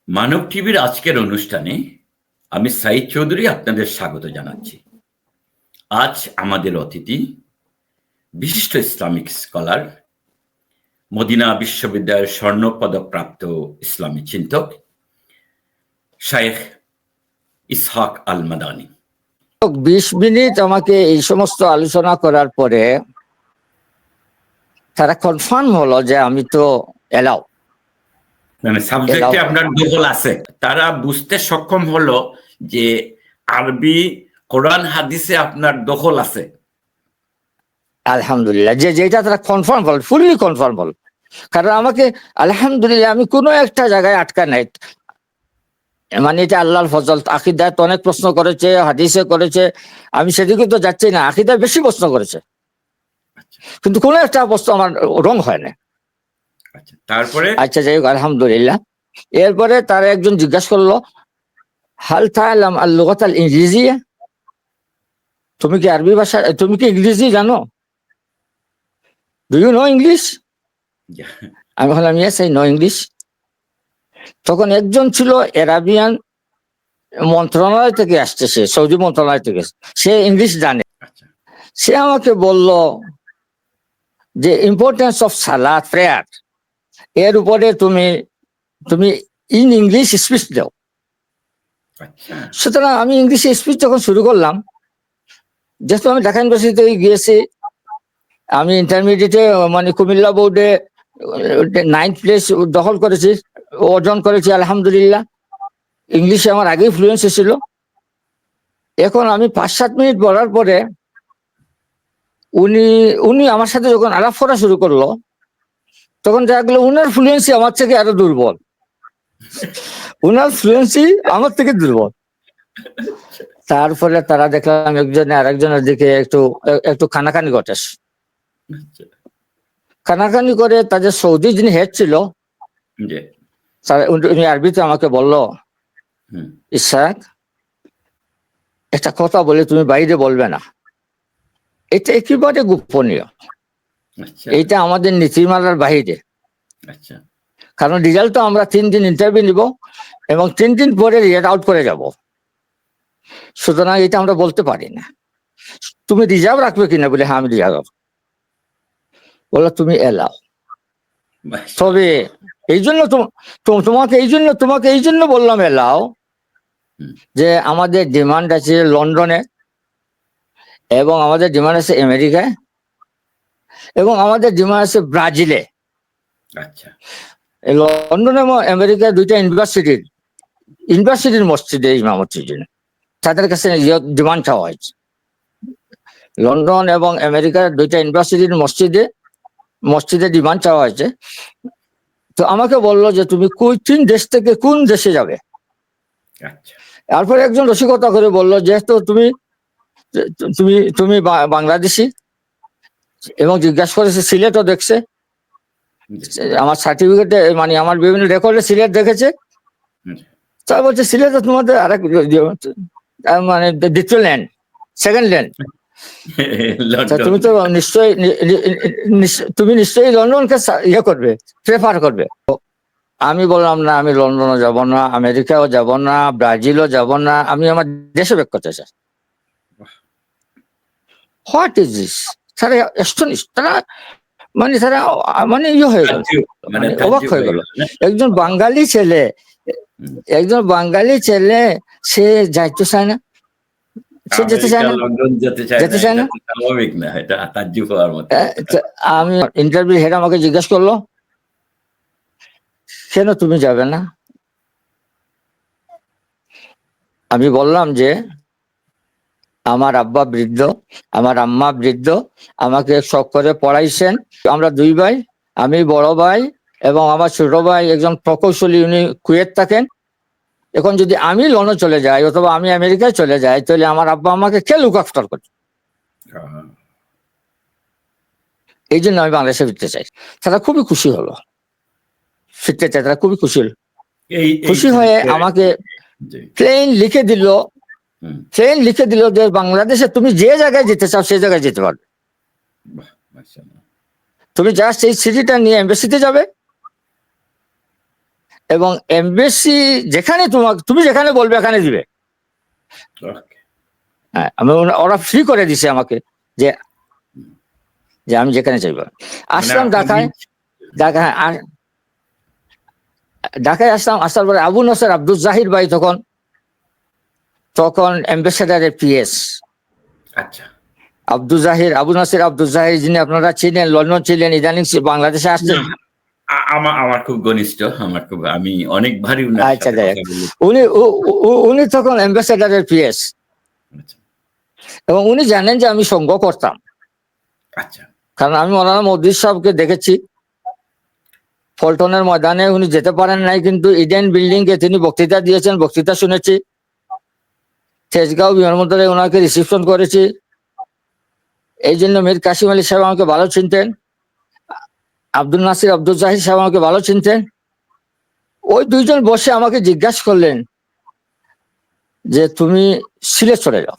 মানব টিভির আজকের অনুষ্ঠানে আমি সাইদ চৌধুরী আপনাদের স্বাগত জানাচ্ছি। আজ আমাদের অতিথি বিশিষ্ট ইসলামিক স্কলার, মদিনা বিশ্ববিদ্যালয়ের স্বর্ণপদক প্রাপ্ত ইসলামী চিন্তক শায়েখ ইসহাক আল মাদানী। 20 মিনিট আমাকে এই সমস্ত আলোচনা করার পরে তারা কনফার্ম হলো যে আমি তো এলাও, মানে সাবজেক্টে আপনার দখল আছে। তারা বুঝতে সক্ষম হলো যে আরবি কোরআন হাদিসে আপনার দখল আছে। আলহামদুলিল্লাহ, যেটা তারা কনফার্ম হল, ফুললি কনফার্ম হল। কারণ আমাকে আলহামদুলিল্লাহ আমি কোনো একটা জায়গায় আটকা নাই। মানে এটা আল্লাহর ফজল। আকিদায় তো অনেক প্রশ্ন করেছে, হাদিসে করেছে, আমি সেদিকে তো যাচ্ছি না। আকিদায় বেশি প্রশ্ন করেছে, কিন্তু কোনো একটা প্রশ্ন আমার রং হয় না। তারপরে আচ্ছা, যাই হোক, আলহামদুলিল্লাহ। এরপরে তারা একজন জিজ্ঞাসা করলো, হাল তাআলাম আল লুগাত আল ইংরেজিয়া, তুমি কি আরবি ভাষা, তুমি কি ইংরেজি জানো? Do you know English? আমি বললাম ইয়েস, আই নো ইংলিশ। তখন একজন ছিল এরাবিয়ান মন্ত্রণালয় থেকে আসছে, সে সৌদি মন্ত্রণালয় থেকে, সে ইংলিশ জানে। সে আমাকে বলল যে ইম্পর্টেন্স অফ সালাত, প্রেয়ার, এর উপরে তুমি তুমি ইন ইংলিশ স্পিচ দাও। সুতরাং আমি ইংলিশে স্পিচ যখন শুরু করলাম, যেহেতু আমি ঢাকা ইউনিভার্সিটিতে গিয়েছি, আমি ইন্টারমিডিয়েটে মানে কুমিল্লা বোর্ডে 9th প্লেস দখল করেছি, অর্জন করেছি আলহামদুলিল্লাহ। ইংলিশে আমার আগেই ফ্লুয়েন্সি ছিল। এখন আমি 5-7 মিনিট বলার পরে উনি আমার সাথে যখন আলাপ করা শুরু করলো, তখন দেখা গেলো উনার ফ্লুয়েন্সি আমার থেকে আরো দুর্বল। উনার ফ্লুয়েন্সি আমার থেকে দুর্বল। তারপরে তারা দেখলাম একজনে আরেকজনের দিকে একটু একটু খানাখানি ঘটে। খানাখানি করে তাদের সৌদি যিনি হেড ছিল, উনি আরবিতে আমাকে বলল, ইসহাক, একটা কথা বলে তুমি বাইরে বলবে না, এটা একেবারে গোপনীয়, এটা আমাদের নীতিমালার বাইরে। কারণ রেজাল্ট তো আমরা 3 দিন ইন্টারভিউ নিব এবং 3 দিন পরে রেজাল্ট আউট করে যাব। সুতরাং এটা আমরা বলতে পারি না। তুমি রিজার্ভ রাখবে কিনা? বলে হ্যাঁ, আমি রিজার্ভ। বললো তুমি এলাও। তবে এই জন্য তোমাকে এই জন্য বললাম এলাও, যে আমাদের ডিমান্ড আছে লন্ডনে, এবং আমাদের ডিমান্ড আছে আমেরিকায়, এবং আমাদের ডিমান্ড আছে ব্রাজিলে। লন্ডন এবং আমেরিকায় 2টা ইউনিভার্সিটির মসজিদে ইমামতির জন্য তাদের কাছে ডিমান্ড চাওয়া হয়েছে। লন্ডন এবং আমেরিকার 2টা ইউনিভার্সিটির মসজিদে ডিমান্ড চাওয়া হয়েছে। তো আমাকে বললো যে তুমি কোন দেশ থেকে কোন দেশে যাবে। তারপরে একজন রসিকতা করে বললো, যেহেতু তুমি তুমি তুমি বাংলাদেশি, এবং জিজ্ঞাসা করেছে সিলেটও দেখছে, আমার সার্টিফিকেটে মানে আমার বিভিন্ন রেকর্ডে সিলেট দেখেছে। তাই বলছে সিলেটে তোমাদের আরেক মানে দ্বিতীয় ল্যান্ড, সেকেন্ড ল্যান্ড। তুমি তো নিশ্চয়ই লন্ডনকে ইয়ে করবে, প্রেফার করবে। আমি বললাম না, আমি লন্ডনও যাব না, আমেরিকাও যাব না, ব্রাজিলও যাব না, আমি আমার দেশে ব্যাক করতে চাই। What is this? তারা অ্যাস্টনিশ, তারা মানে ইয়ে হয়ে গেল, মানে অবাক হয়ে গেল। একজন বাঙালি ছেলে সে যাইতে চায় না, সে যেতে চায় না। আমি ইন্টারভিউ হেড আমাকে জিজ্ঞেস করলো, কেন তুমি যাবে না? আমি বললাম যে আমার আব্বা বৃদ্ধ, আমার আম্মা বৃদ্ধ, আমাকে শখ করে পড়াইছেন। আমরা 2 ভাই, আমি বড় ভাই এবং আমার ছোট ভাই একজন প্রকৌশলী, উনি কুয়েত থাকেন। এখন যদি আমি লন্ডন চলে যাই অথবা আমি আমেরিকায় চলে যাই, তাহলে আমার আব্বা আমাকে কে লুক আফটার করবে? এই জন্য আমি বাংলাদেশে ফিরতে চাই। তারা খুবই খুশি হলো, ফিরতে চাই, তারা খুবই খুশি হলো। খুশি হয়ে আমাকে প্লেন লিখে দিল যে বাংলাদেশে তুমি যে জায়গায় যেতে চাও সেই জায়গায় যেতে পারবে। তুমি জাস্ট এই সিটিটা নিয়ে এমবাসিতে যাবে এবং এমবেসি যেখানে তুমি যেখানে বলবে এখানে দিবে। ওকে। হ্যাঁ, ওরা ফ্রি করে দিছে আমাকে যে যে আমি যেখানে চাইব। আসলাম ঢাকায়, ঢাকায় আসলাম। আসার পরে আবু নসর আব্দুল জাহির ভাই তখন অ্যাম্বাসেডারের পিএস। আচ্ছা। আবু নাসির আব্দুল জাহির, যিনি আপনারা ছিলেন, লন্ডন ছিলেন, ইদানিং বাংলাদেশে আসছেন। আমার খুব ঘনিষ্ঠ, আমি অনেকবারই উনার আচ্ছা, সাথে কথা বলেছি। উনি তখন অ্যাম্বাসেডারের পিএস, আচ্ছা। এবং উনি জানেন যে আমি সঙ্গ করতাম, আচ্ছা। কারণ আমি মৌলানা মওদুদ সাহেবকে দেখেছি পল্টনের ময়দানে। উনি যেতে পারেন নাই, কিন্তু ইডেন বিল্ডিং এ তিনি বক্তৃতা দিয়েছেন, বক্তৃতা শুনেছি। তেজগাঁও বিমানবন্দরে ওনাকে রিসিপশন করেছি। এই জন্য মীর কাসিম আলী সাহেব আমাকে ভালো চিনতেন, আব্দুল নাসির আব্দুল জাহির সাহেব আমাকে ভালো চিনতেন। ওই দুইজন বসে আমাকে জিজ্ঞাসা করলেন যে তুমি সিলেট চলে যাও।